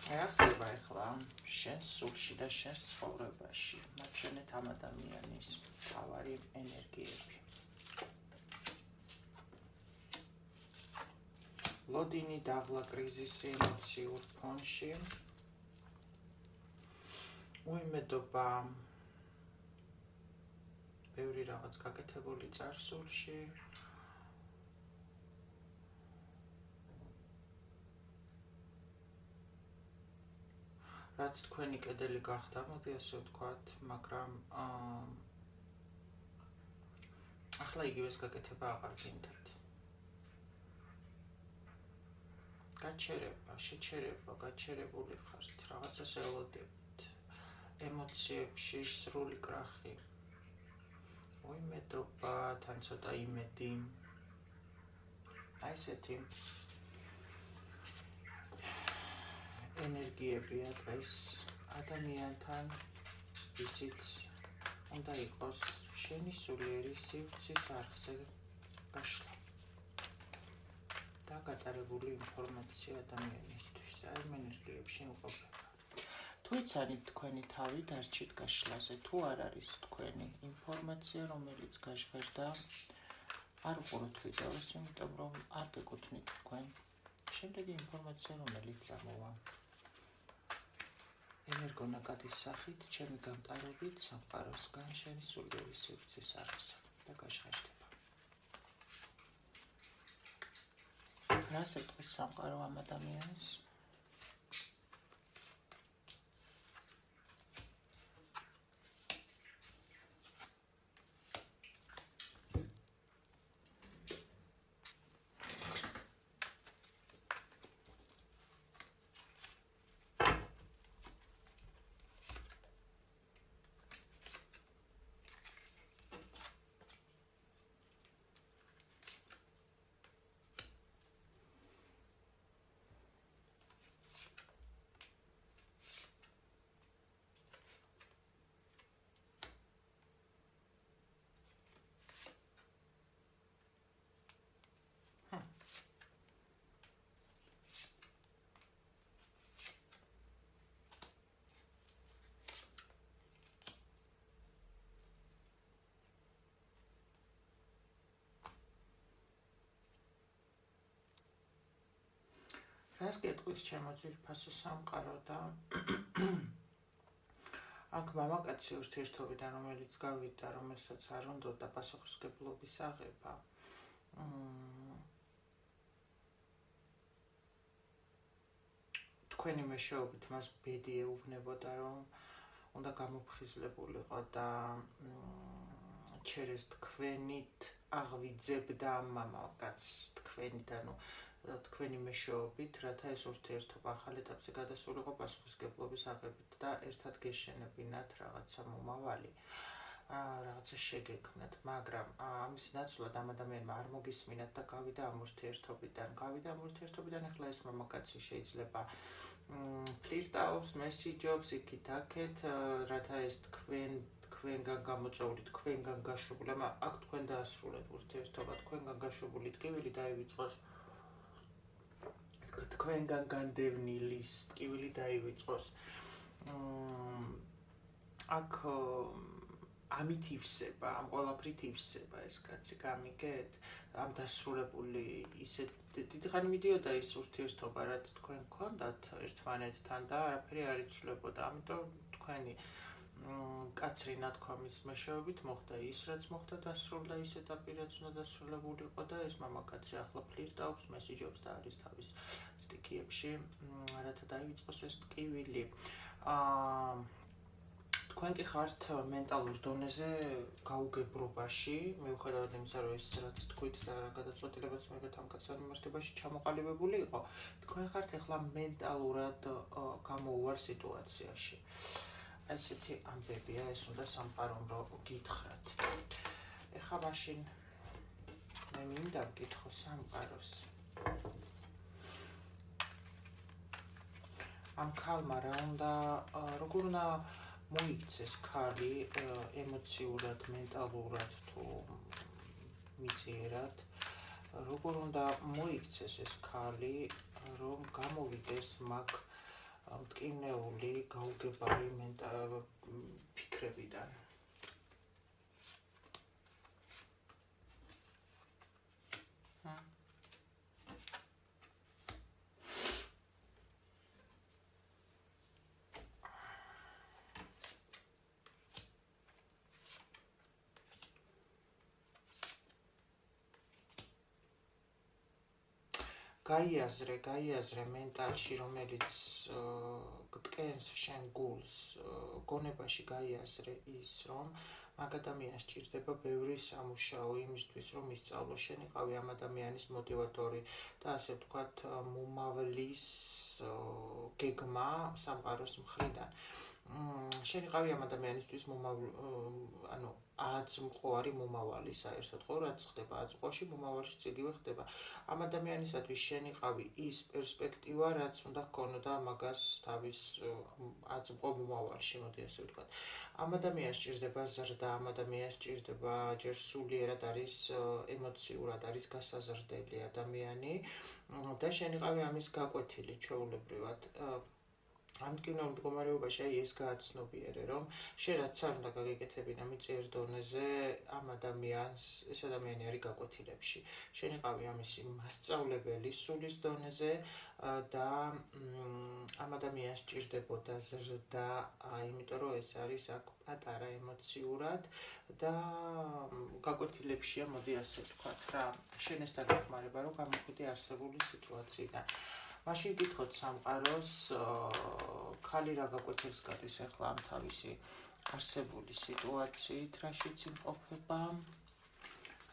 ახლა ეხლა შენს სულში და შენს ცხოვრებაში მაჩვენეთ ამ ადამიანის თავარი ენერგიები. ლოდინი დაღლა კრიზისი ემოციურ ფონში. უიმედობა ბევრი რაღაც გაკეთებული წარსულში. რაც თქვენი კედელი გახდა, მოდი ასე ვთქვათ, მაგრამ ახლა იგივეს გაკეთება აღარ გინდათ. გაჩერება, შეჩერება, გაჩერებული ხართ, რაღაცას ელოდებთ. ემოციებში სრული კრახი. უიმედობა, თან ცოტა იმედი. აი ესეთი ენერგიებია დღეს ადამიანთან, ისიც უნდა იყოს შენი სულიერი სივრცის არხზე გაშლა და გატარებული ინფორმაცია ადამიანისთვის აი ენერგიებში იმყოფება. თუ იცანით თქვენი თავი დარჩით გაშლაზე, თუ არ არის თქვენი ინფორმაცია, რომელიც გაჟღერდა, არ უყუროთ ვიდეოს, იმიტომ რომ არ გეკუთვნით თქვენ შემდეგი ინფორმაცია, რომელიც წამოვა. ენერგონაკადის სახით, ჩემი გამტარობით სამყაროსგან შენი სულიერი სივრცის არხზე და გაჟღერდება. რას ეტყვის სამყარო ამ ადამიანს? რას გეტყვის ჩემო ძვირფასო სამყარო და აქ მამაკაცი ურთიერთობიდან, რომელიც გავიდა, რომელსაც არ უნდოდა პასუხისმგებლობის აღება, თქვენი მეშვეობით მას ბედი ეუბნებოდა, რომ უნდა გამოფხიზლებულიყო და ჩერეს თქვენით აღვიძებდა მამაკაცს თქვენით, ანუ თქვენი მეშვეობით, რათა ეს ურთიერთობა ახალ ეტაპზე გადასულიყო პასუხისმგებლობის აღებით და ერთად გეშენებინათ რაღაცა მომავალი, რაღაცა შეგექმნათ, მაგრამ ამის ნაცვლად ამ ადამიანმა არ მოგისმინათ და გავიდა ამ ურთიერთობიდან, ახლა ეს მამაკაცი შეიძლება ფლირტაობს, მესიჯობს იქით-აქეთ, რათა ეს თქვენგან გამოწვეული, თქვენგან გაშვებული, აქ თქვენ დაასრულეთ ურთიერთობა, თქვენგან გაშვებული ტკივილი დაივიწყოს, თქვენგან განდევნილის ტკივილი დაივიწყოს. აქ ამით ივსება, ამ ყველაფრით ივსება ეს კაცი, გამიგეთ? ამ დასრულებული ისეთ დიდი ხანი მიდიოდა ის ურთიერთობა, რაც თქვენ გქონდათ ერთმანეთთან და არაფერი არ იცვლებოდა, ამიტომ თქვენი კაცრი ნათქვამის მეშვეობით მოხდა ის, რაც მოხდა, დასრულდა ის ეტაპი, რაც უნდა დასრულებულიყო და ეს მამაკაცი ახლა ფლირტაობს, მესიჯობს და არის თავის სტიქიებში, რათა დაივიწყოს ეს ტკივილი. თქვენ კი ხართ მენტალურ დონეზე გაუგებრობაში, მიუხედავად იმისა, რომ ეს რაც თქვით და რა გადაწყვეტილებაც მიიღეთ ამ კაცთან მიმართებაში ჩამოყალიბებული იყო, თქვენ ხართ ახლა მენტალურად გამოუვარ სიტუაციაში. ესეთი ამბებია, ეს უნდა სამყარომ რომ გითხრათ. ეხლა მაშინ მე მინდა ვკითხო სამყაროს. ამ ქალმა რა უნდა, როგორ უნდა მოიქცეს ქალი ემოციურად, მენტალურად თუ მიწიერად, როგორ უნდა მოიქცეს ეს ქალი, რომ გამოვიდეს მაგ მტკივნეული, გაუგებარი ფიქრებიდან. გაიაზრე მენტალში, რომელიც გტკენს შენ გულს, გონებაში გაიაზრე ის, რომ მაგ ადამიანს სჭირდება ბევრი სამუშაო იმისთვის, რომ ისწავლო, შენ იყავი ამ ადამიანის მოტივატორი და ასე ვთქვათ, მომავლის გეგმა სამყაროს მხრიდან. შენ იყავი ამ ადამიანისთვის აწმყო მომავალი საერთოდ ხო, რაც ხდება აწმყოში, მომავალშიც იგივე ხდება. ამ ადამიანისათვის შენ იყავი ის პერსპექტივა, რაც უნდა ჰქონოდა მაგას თავის აწმყო მომავალში, მოდი ასე ვთქვათ. ამ ადამიანს სჭირდება ზრდა, ამ ადამიანს სჭირდება ჯერ სულიერად არის ემოციურად არის გასაზრდელი ადამიანი და შენ იყავი ამის გაკვეთილი ჩვეულებრივად. ამ მტკივნეულ მდგომარეობაში ეს გააცნობიერე, რომ შენ რაც არ უნდა გაგეკეთებინა მიწიერ დონეზე ამ ადამიანს, ეს ადამიანი არის გაკვეთილებში. შენ იყავი ამისი მასწავლებელი სულის დონეზე და ამ ადამიანს სჭირდებოდა ზრდა, იმიტომ რომ ეს არის აქ პატარა ემოციურად და გაკვეთილებშია, მოდი ასე ვთქვათ რა. შენ ეს დაგეხმარება, რომ გამოხვიდე არსებული სიტუაციიდან. მაშინ გითხოთ სამყაროს, ქალი რა გაკვეთილს გადის ახლა ამ თავისი არსებული სიტუაციით, რაშიც იმყოფება,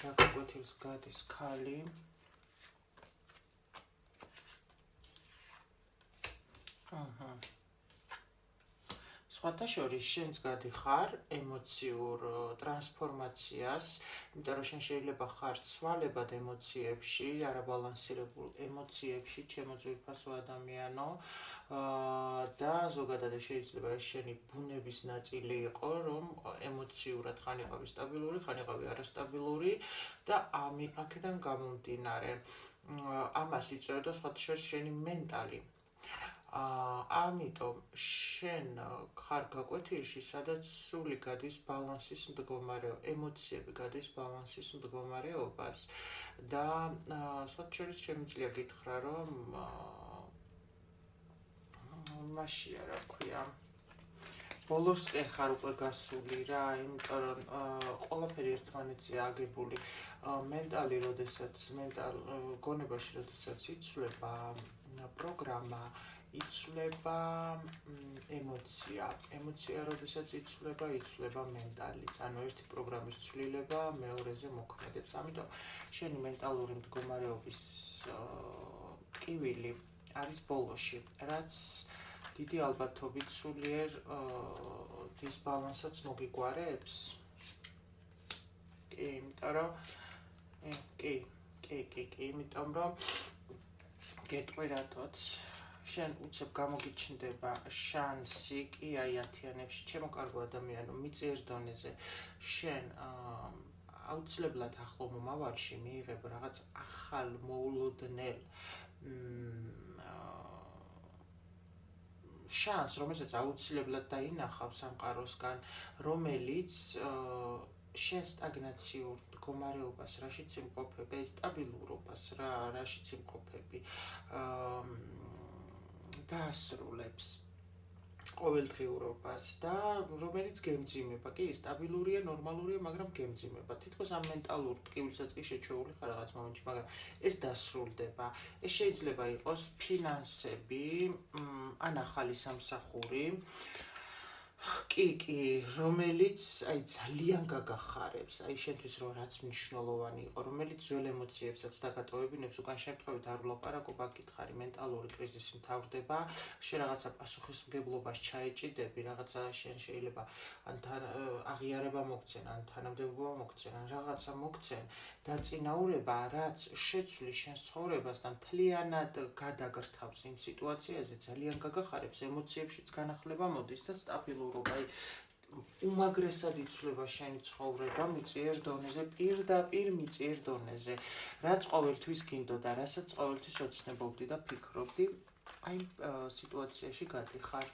რა გაკვეთილს გადის ქალი. სხვათა შორის შენც გადიხარ ემოციურ ტრანსფორმაციას, იმიტომ რომ შენ შეიძლება ხარ ცვალებად ემოციებში, არაბალანსირებულ ემოციებში, ჩემო ძვირფასო ადამიანო და ზოგადად შეიძლება ეს შენი ბუნების ნაწილი იყო, რომ ემოციურად ხან იყავი სტაბილური, ხან იყავი არასტაბილური და აქედან გამომდინარე ამას იწვევდა სხვათა შორის შენი მენტალი. ამიტომ შენ ხარ გაკვეთილში, სადაც სული გადის ბალანსის მდგომარეობას, ემოციები გადის ბალანსის მდგომარეობას და სხვათა შორის შემიძლია გითხრა, რომ მაშია რა ქვია, ბოლოსკენ ხარ უკვე გასული რა, იმიტომ რომ ყველაფერი ერთმანეთზე აგებული. მენტალი, გონებაში, როდესაც იცვლება პროგრამა, იცვლება ემოცია, როდესაც იცვლება მენტალიც, ანუ ერთი პროგრამის ცვლილება მეორეზე მოქმედებს. ამიტომ შენი მენტალური მდგომარეობის ტკივილი არის ბოლოში, რაც დიდი ალბათობით სულიერ დისბალანსსაც მოგიგვარებს. იმიტომ რომ გეტყვი რატოც შენ უცებ გამოგიჩნდება შანსი, კი აი ათიანებში, ჩემო კარგო ადამიანო, მიწიერ დონეზე შენ აუცილებლად ახლო მომავალში მიიღებ რაღაც ახალ მოულოდნელ შანს, რომელსაც აუცილებლად დაინახავ სამყაროსგან, რომელიც შენ სტაგნაციურ მდგომარეობას, რაშიც იმყოფები, სტაბილურობას, რაშიც იმყოფები, დაასრულებს ყოველდღიურობას და რომელიც გემძიმება, კი, სტაბილურია, ნორმალურია, მაგრამ გემძიმება. თითქოს ამ მენტალურ ტკივილსაც კი შეჩეული ხარ რაღაც მომენტში, მაგრამ ეს დასრულდება. ეს შეიძლება იყოს ფინანსები, ან ახალი სამსახური, კი, რომელიც აი ძალიან გაგახარებს, აი შენთვის რომ რაც მნიშვნელოვანი იყო, რომელიც ძველ ემოციებსაც დაგატოვებინებს, უკან შემთხვევით არ ვლაპარაკობ, აქ გითხარი მენტალური კრიზისი მთავრდება, შენ რაღაცა პასუხისმგებლობას ჩაეჭიდები, რაღაცა შენ შეიძლება ან აღიარება მოგცენ, ან თანამდებობა მოგცენ, ან რაღაცა მოგცენ, დაწინაურება, რაც შეცვლის შენს ცხოვრებას და მთლიანად გადაგრთავს იმ სიტუაციაზე, ძალიან გაგახარებს, ემოციებშიც განახლება მოდის და სტაბილურობა, აი უმაგრესად იცვლება შენი ცხოვრება მიწიერ დონეზე, პირდაპირ მიწიერ დონეზე, რაც ყოველთვის გინდოდა, რასაც ყოველთვის ოცნებობდი და ფიქრობდი, აი სიტუაციაში გადიხარ.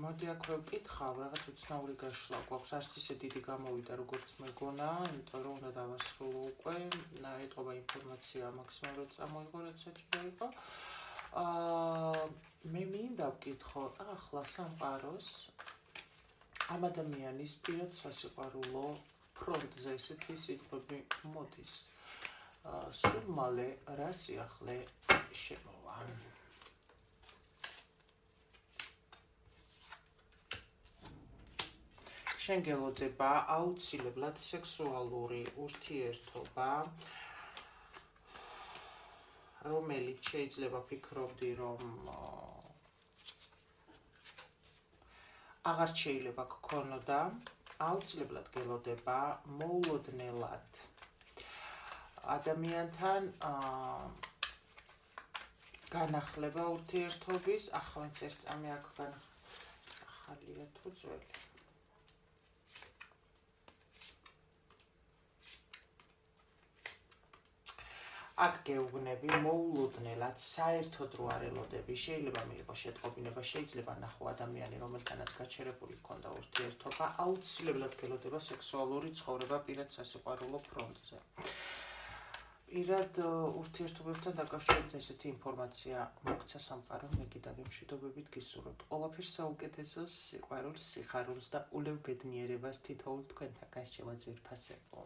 მოდი აქვე ვკითხავ, რაღაც უცნაური გაშლა გვაქვს, არც ისე დიდი გამოვიდა, როგორც მეგონა, იმიტომ რომ უნდა დავასრულო უკვე, ეტყობა ინფორმაცია მაქსიმალურად წამოიღო, რაც საჭირო იყო. მე მინდა ვკითხო ახლა სამყაროს ამ ადამიანის პირად სასიყვარულო ფრონტზე ესეთი სიტყვები მოდის. სულ მალე რა სიახლე შემოვა. შენ გელოდება აუცილებლად სექსუალური ურთიერთობა, რომელიც შეიძლება ფიქრობდი, რომ აღარ შეიძლება გქონოდა, აუცილებლად გელოდება მოულოდნელად ადამიანთან განახლება ურთიერთობის, ახლა ვინც ერთ წამი აქ ახალია თუ ძველი. აქ გეუბნები მოულოდნელად საერთოდ რო არ ელოდები, შეიძლება მიიღო შეტყობინება, შეიძლება ნახო ადამიანი, რომელთანაც გაჩერებული ჰქონდა ურთიერთობა, აუცილებლად გელოდება სექსუალური ცხოვრება პირად სასიყვარულო ფრონტზე. პირად ურთიერთობებთან დაკავშირებით ესეთი ინფორმაცია მოგცა სამყარო, მე კიდევ მშვიდობებით გისურვებთ ყველაფერს საუკეთესოს, სიყვარულს, სიხარულს და ულევ ბედნიერებას თითოეულ თქვენთაგან შემოძვირფასებო.